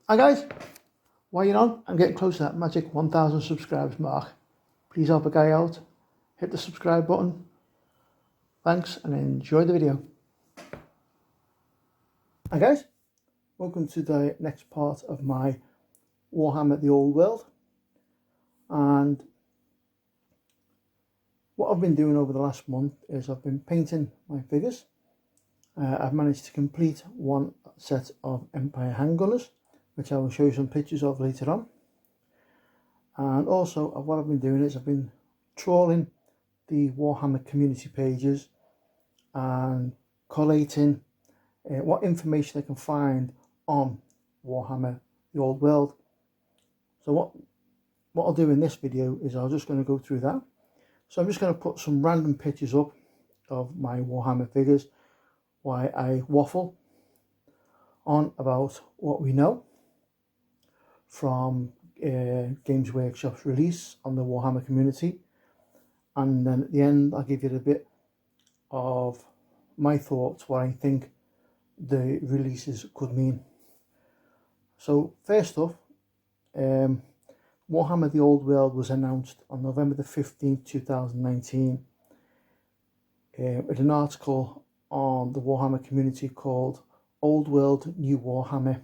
Hi guys, while you're on, I'm getting close to that magic 1,000 subscribers mark. Please help a guy out, hit the subscribe button. Thanks and enjoy the video. Hi guys, welcome to the next part of my Warhammer The Old World. And what I've been doing over the last month is I've been painting my figures. I've managed to complete one set of Empire handgunners, which I will show you some pictures of later on. And also what I've been doing is I've been trawling the Warhammer community pages and collating what information I can find on Warhammer The Old World. So what I'll do in this video is I'm just going to go through that. So I'm just going to put some random pictures up of my Warhammer figures while I waffle on about what we know from Games Workshop's release on the Warhammer community, and then at the end I'll give you a bit of my thoughts, what I think the releases could mean. So first off, Warhammer The Old World was announced on November the 15th 2019 with an article on the Warhammer community called Old World New Warhammer.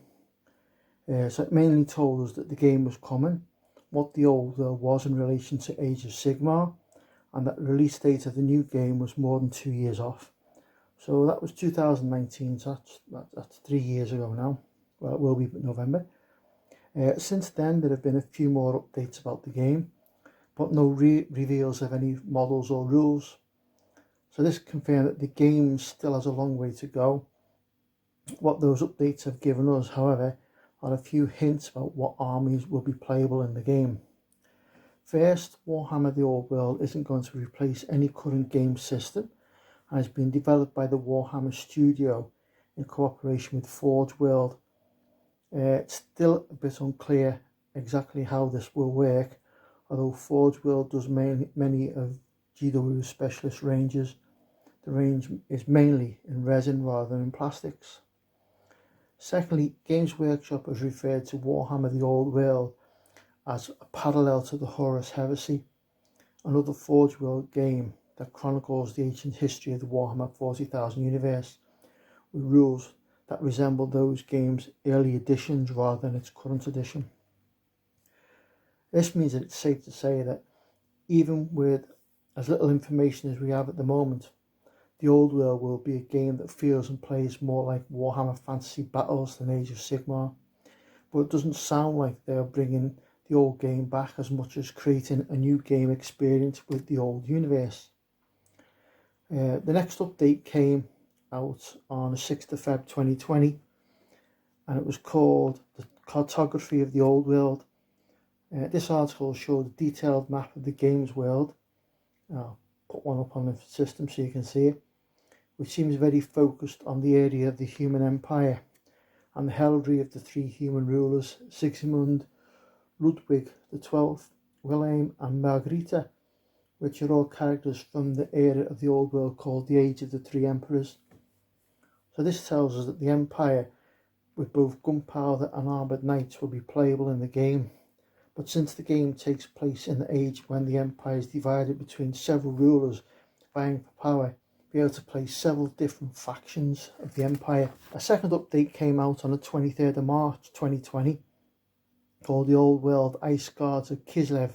So it mainly told us that the game was coming, what the Old World was in relation to Age of Sigmar, and that the release date of the new game was more than 2 years off. So that was 2019, so that's 3 years ago now. Well, it will be November. Since then there have been a few more updates about the game, but no reveals of any models or rules. So this confirmed that the game still has a long way to go. What those updates have given us, however, are a few hints about what armies will be playable in the game. First, Warhammer The Old World isn't going to replace any current game system and has been developed by the Warhammer Studio in cooperation with Forge World. It's still a bit unclear exactly how this will work, although Forge World does many of GW's specialist ranges. The range is mainly in resin rather than in plastics. Secondly, Games Workshop has referred to Warhammer The Old World as a parallel to the Horus Heresy, another Forge World game that chronicles the ancient history of the Warhammer 40,000 universe, with rules that resemble those games' early editions rather than its current edition. This means that it's safe to say that even with as little information as we have at the moment, the Old World will be a game that feels and plays more like Warhammer Fantasy Battles than Age of Sigmar, but it doesn't sound like they're bringing the old game back as much as creating a new game experience with the old universe. The next update came out on the 6th of Feb 2020, and it was called The Cartography of the Old World. This article showed a detailed map of the game's world. I'll put one up on the system so you can see it, which seems very focused on the area of the human empire and the heraldry of the three human rulers, Sigismund, Ludwig XII, Wilhelm and Margarita, which are all characters from the era of the Old World called the Age of the Three Emperors. So this tells us that the empire with both gunpowder and armoured knights will be playable in the game. But since the game takes place in the age when the empire is divided between several rulers vying for power, be able to play several different factions of the empire. A second update came out on the 23rd of March 2020 called the Old World Ice Guards of Kislev.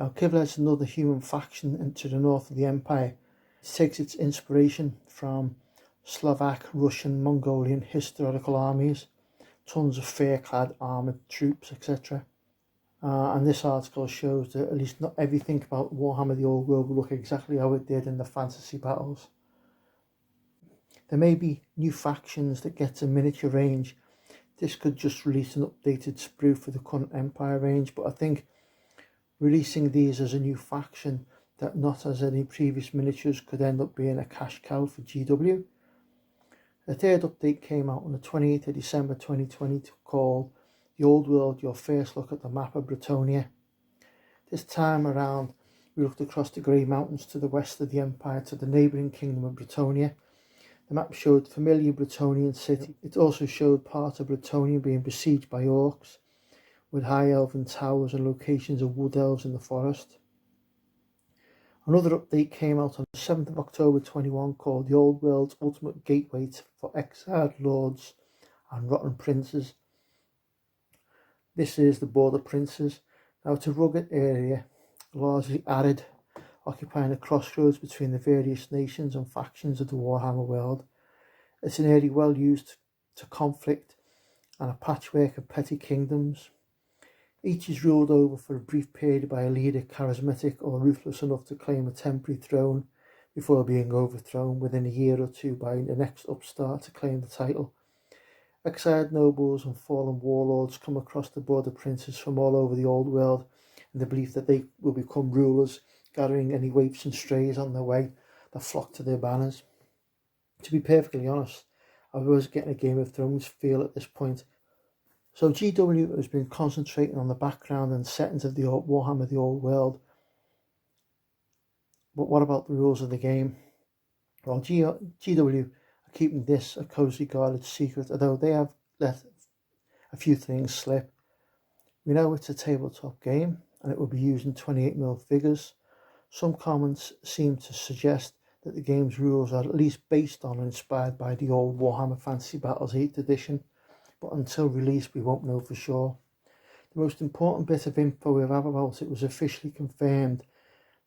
Now Kislev is another human faction to the north of the empire. It takes its inspiration from Slovak, Russian, Mongolian historical armies, tons of fur-clad armoured troops, etc. And this article shows that at least not everything about Warhammer The Old World will look exactly how it did in the fantasy battles. There may be new factions that get a miniature range. This could just release an updated sprue for the current Empire range, but I think releasing these as a new faction that not as any previous miniatures could end up being a cash cow for GW. The third update came out on the 28th of December 2020 called The Old World, Your First Look at the Map of Bretonnia. This time around we looked across the Grey Mountains to the west of the Empire to the neighbouring kingdom of Bretonnia. The map showed familiar Bretonnian city. It also showed part of Bretonia being besieged by orcs, with high elven towers and locations of wood elves in the forest. Another update came out on the 7th of October 21 called The Old World's Ultimate Gateway for Exiled Lords and Rotten Princes. This is the Border Princes. Now it's a rugged area, largely arid, occupying the crossroads between the various nations and factions of the Warhammer world. It's an area well used to conflict and a patchwork of petty kingdoms. Each is ruled over for a brief period by a leader charismatic or ruthless enough to claim a temporary throne before being overthrown within a year or two by the next upstart to claim the title. Exiled nobles and fallen warlords come across the Border Princes from all over the old world in the belief that they will become rulers, gathering any waifs and strays on their way that flock to their banners. To be perfectly honest, I was getting a Game of Thrones feel at this point. So GW has been concentrating on the background and settings of the Warhammer The Old World. But what about the rules of the game? Well, GW are keeping this a closely guarded secret, although they have let a few things slip. We know it's a tabletop game and it will be using 28mm figures. Some comments seem to suggest that the game's rules are at least based on and inspired by the old Warhammer Fantasy Battles 8th edition, but until release we won't know for sure. The most important bit of info we have about it was officially confirmed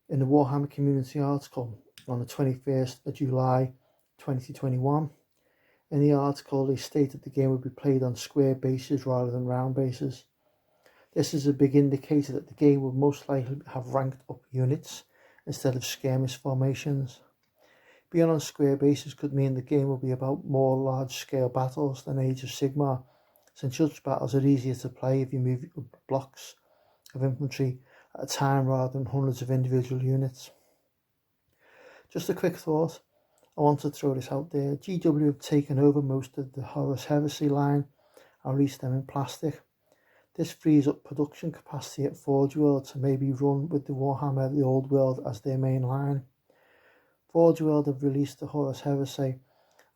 in the Warhammer community article on the 21st of July 2021. In the article they stated the game would be played on square bases rather than round bases. This is a big indicator that the game will most likely have ranked up units instead of skirmish formations. Being on square bases could mean the game will be about more large-scale battles than Age of Sigmar, since such battles are easier to play if you move blocks of infantry at a time rather than hundreds of individual units. Just a quick thought, I want to throw this out there. GW have taken over most of the Horus Heresy line and released them in plastic. This frees up production capacity at Forge World to maybe run with the Warhammer The Old World as their main line. Forge World have released the Horus Heresy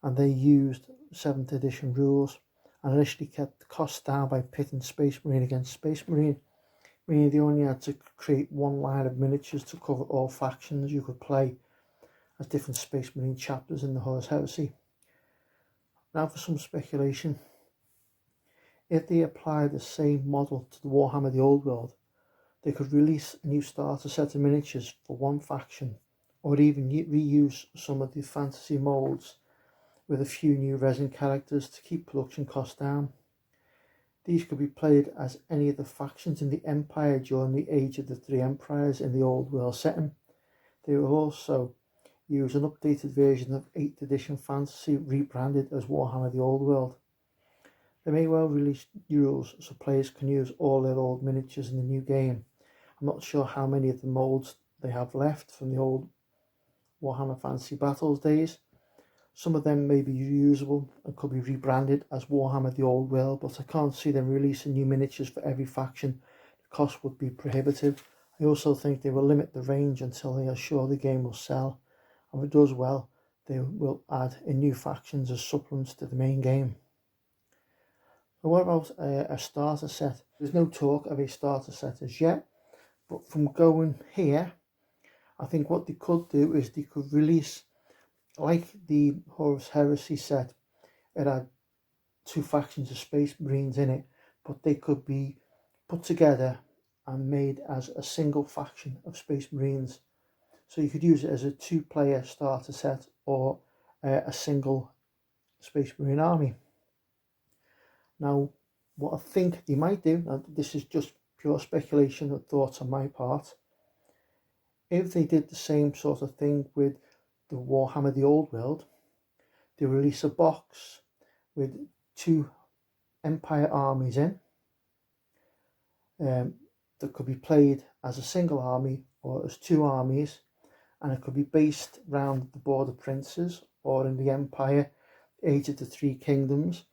and they used 7th edition rules and initially kept the costs down by pitting Space Marine against Space Marine, meaning they only had to create one line of miniatures to cover all factions you could play as different Space Marine chapters in the Horus Heresy. Now for some speculation. If they apply the same model to the Warhammer The Old World, they could release a new starter set of miniatures for one faction, or even reuse some of the fantasy molds with a few new resin characters to keep production costs down. These could be played as any of the factions in the Empire during the Age of the Three Empires in the Old World setting. They will also use an updated version of 8th edition fantasy rebranded as Warhammer The Old World. They may well release new rules so players can use all their old miniatures in the new game. I'm not sure how many of the molds they have left from the old Warhammer Fantasy Battles days. Some of them may be reusable and could be rebranded as Warhammer The Old World, but I can't see them releasing new miniatures for every faction. The cost would be prohibitive. I also think they will limit the range until they are sure the game will sell, and if it does well, they will add in new factions as supplements to the main game. But what about a starter set? There's no talk of a starter set as yet, but from going here, I think what they could do is they could release, like the Horus Heresy set, it had two factions of Space Marines in it, but they could be put together and made as a single faction of Space Marines. So you could use it as a two-player starter set or a single Space Marine army. Now, what I think they might do, and this is just pure speculation and thoughts on my part, if they did the same sort of thing with the Warhammer The Old World, they release a box with two Empire armies in that could be played as a single army or as two armies, and it could be based around the Border Princes or in the Empire, Age of the Three Kingdoms.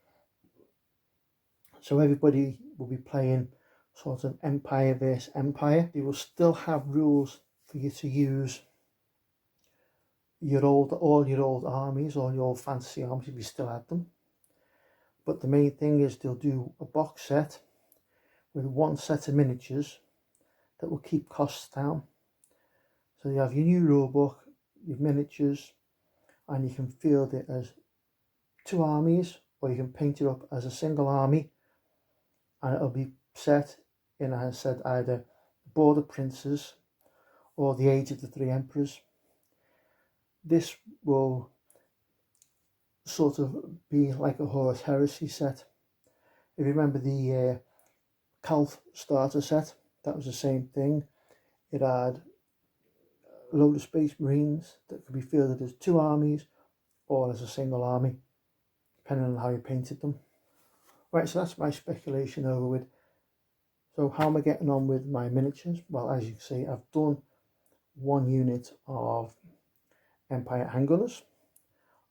So everybody will be playing sort of Empire versus Empire. They will still have rules for you to use all your old armies, all your old fantasy armies if you still had them. But the main thing is they'll do a box set with one set of miniatures that will keep costs down. So you have your new rulebook, your miniatures, and you can field it as 2 armies, or you can paint it up as a single army, and it'll be set in, as I said, either Border Princes or the Age of the 3 Emperors. This will sort of be like a Horus Heresy set. If you remember the Calth starter set, that was the same thing. It had a load of Space Marines that could be fielded as 2 armies or as a single army, depending on how you painted them. Right, so that's my speculation over with. So how am I getting on with my miniatures? Well, as you can see, I've done 1 unit of Empire handgunners,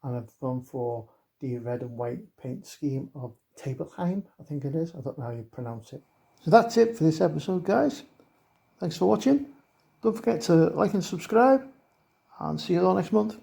and I've gone for the red and white paint scheme of Tableheim, I think it is. I don't know how you pronounce it. So that's it for this episode, guys. Thanks for watching. Don't forget to like and subscribe, and see you all next month.